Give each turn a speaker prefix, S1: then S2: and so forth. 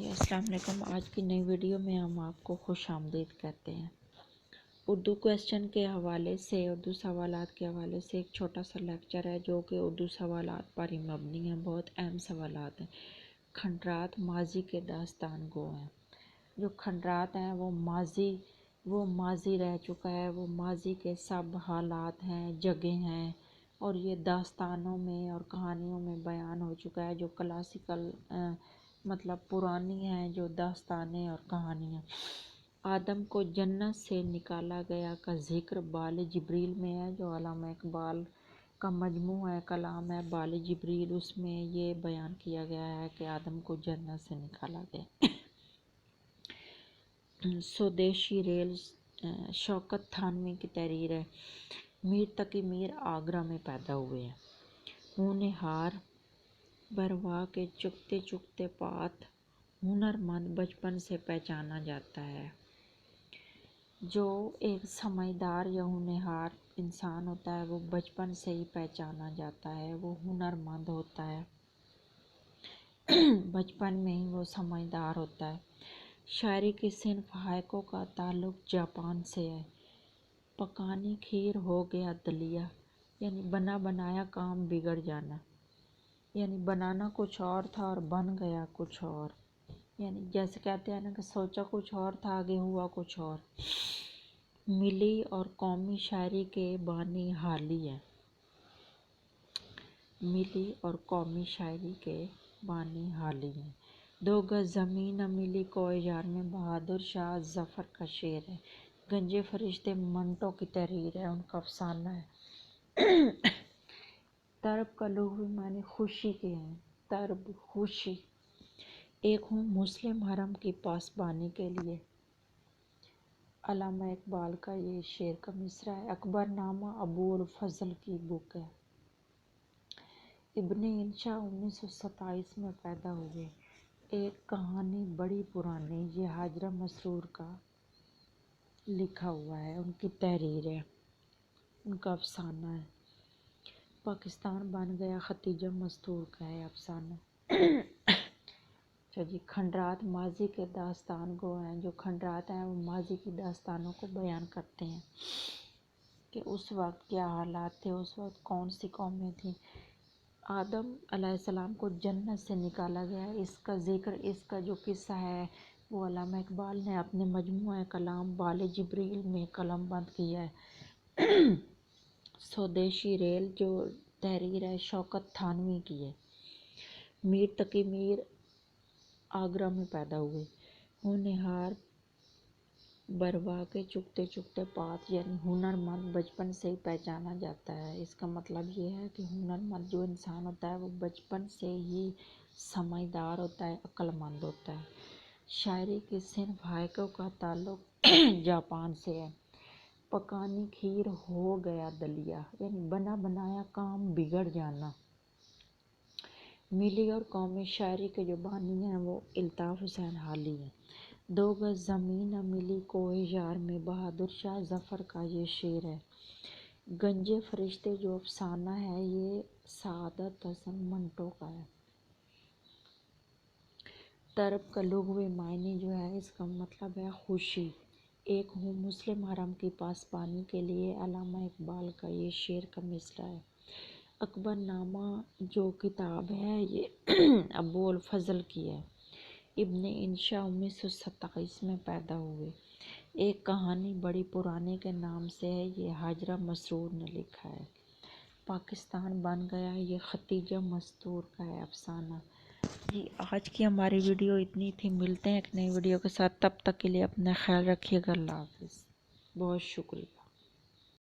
S1: السلام علیکم۔ آج کی نئی ویڈیو میں ہم آپ کو خوش آمدید کہتے ہیں۔ اردو کویسچن کے حوالے سے، اردو سوالات کے حوالے سے ایک چھوٹا سا لیکچر ہے جو کہ اردو سوالات پر ہی مبنی ہیں۔ بہت اہم سوالات ہیں۔ کھنڈرات ماضی کے داستان گو ہیں۔ جو کھنڈرات ہیں وہ ماضی رہ چکا ہے، وہ ماضی کے سب حالات ہیں، جگہ ہیں، اور یہ داستانوں میں اور کہانیوں میں بیان ہو چکا ہے، جو کلاسیکل مطلب پرانی ہیں جو داستانیں اور کہانیاں۔ آدم کو جنت سے نکالا گیا کا ذکر بال جبریل میں ہے، جو علامہ اقبال کا مجموعہ ہے، کلام ہے بال جبریل، اس میں یہ بیان کیا گیا ہے کہ آدم کو جنت سے نکالا گیا۔ سودیشی ریل شوکت تھانوی کی تحریر ہے۔ میر تقی میر آگرہ میں پیدا ہوئے ہیں۔ ہونہار بروا کے چکتے چکتے پات، ہنرمند بچپن سے پہچانا جاتا ہے۔ جو ایک سمجھدار یا ہونہار انسان ہوتا ہے وہ بچپن سے ہی پہچانا جاتا ہے، وہ ہنرمند ہوتا ہے، بچپن میں ہی وہ سمجھدار ہوتا ہے۔ شاعری کی صنف ہائکو کا تعلق جاپان سے ہے۔ پکانی کھیر ہو گیا دلیا، یعنی بنا بنایا کام بگڑ جانا، یعنی بنانا کچھ اور تھا اور بن گیا کچھ اور، یعنی جیسے کہتے ہیں نا کہ سوچا کچھ اور تھا، آگے ہوا کچھ اور۔ ملی اور قومی شاعری کے بانی حالی ہیں۔ ملی اور قومی شاعری کے بانی حالی ہیں۔ دو گز زمین نہ ملی کوہ یار میں، بہادر شاہ ظفر کا شعر ہے۔ گنجے فرشتے منٹو کی تحریر ہے، ان کا افسانہ ہے۔ طرب کا لغوی معنی خوشی کے ہیں۔ طرب خوشی۔ ایک ہوں مسلم حرم کی پاسبانی کے لیے، علامہ اقبال کا یہ شعر کا مصرع ہے۔ اکبر نامہ ابو الفضل کی بک ہے۔ ابن انشا 1927 میں پیدا ہوئے۔ ایک کہانی بڑی پرانی، یہ حاجرہ مسرور کا لکھا ہوا ہے، ان کی تحریر ہے، ان کا افسانہ ہے۔ پاکستان بن گیا ختیجہ مستور کا ہے افسانہ۔ اچھا جی، کھنڈرات ماضی کے داستان گو ہیں۔ جو کھنڈرات ہیں وہ ماضی کی داستانوں کو بیان کرتے ہیں کہ اس وقت کیا حالات تھے، اس وقت کون سی قومیں تھیں۔ آدم علیہ السلام کو جنت سے نکالا گیا، اس کا ذکر، اس کا جو قصہ ہے وہ علامہ اقبال نے اپنے مجموعہ کلام بال جبریل میں قلم بند کیا ہے۔ سودیشی ریل جو تحریر ہے شوکت تھانوی کی ہے۔ میر تقی میر آگرہ میں پیدا ہوئے۔ ہونہار بروا کے چکتے چکتے پات، یعنی ہنرمند بچپن سے ہی پہچانا جاتا ہے۔ اس کا مطلب یہ ہے کہ ہنرمند جو انسان ہوتا ہے وہ بچپن سے ہی سمجھدار ہوتا ہے، عقل مند ہوتا ہے۔ شاعری کی صنف ہائکو کا تعلق جاپان سے ہے۔ پکانی کھیر ہو گیا دلیا، یعنی بنا بنایا کام بگڑ جانا۔ ملی اور قومی شاعری کے جو بانی ہیں وہ الطاف حسین حالی ہیں۔ دو گز زمین نہ ملی کوہ یار میں، بہادر شاہ ظفر کا یہ شعر ہے۔ گنجے فرشتے جو افسانہ ہے یہ سعادت حسن منٹو کا ہے۔ طرب کا لغوی معنی جو ہے اس کا مطلب ہے خوشی۔ ایک ہوں مسلم حرم کی پاسبانی کے لیے، علامہ اقبال کا یہ شعر کا مصرع ہے۔ اکبر نامہ جو کتاب ہے یہ ابو الفضل کی ہے۔ ابن انشا 1927 میں پیدا ہوئے۔ ایک کہانی بڑی پرانی کے نام سے ہے، یہ حاجرہ مسرور نے لکھا ہے۔ پاکستان بن گیا، یہ ختیجہ مستور کا ہے افسانہ۔ جی، آج کی ہماری ویڈیو اتنی تھی، ملتے ہیں ایک نئی ویڈیو کے ساتھ، تب تک کے لیے اپنا خیال رکھیے گا۔ اللہ حافظ، بہت شکریہ۔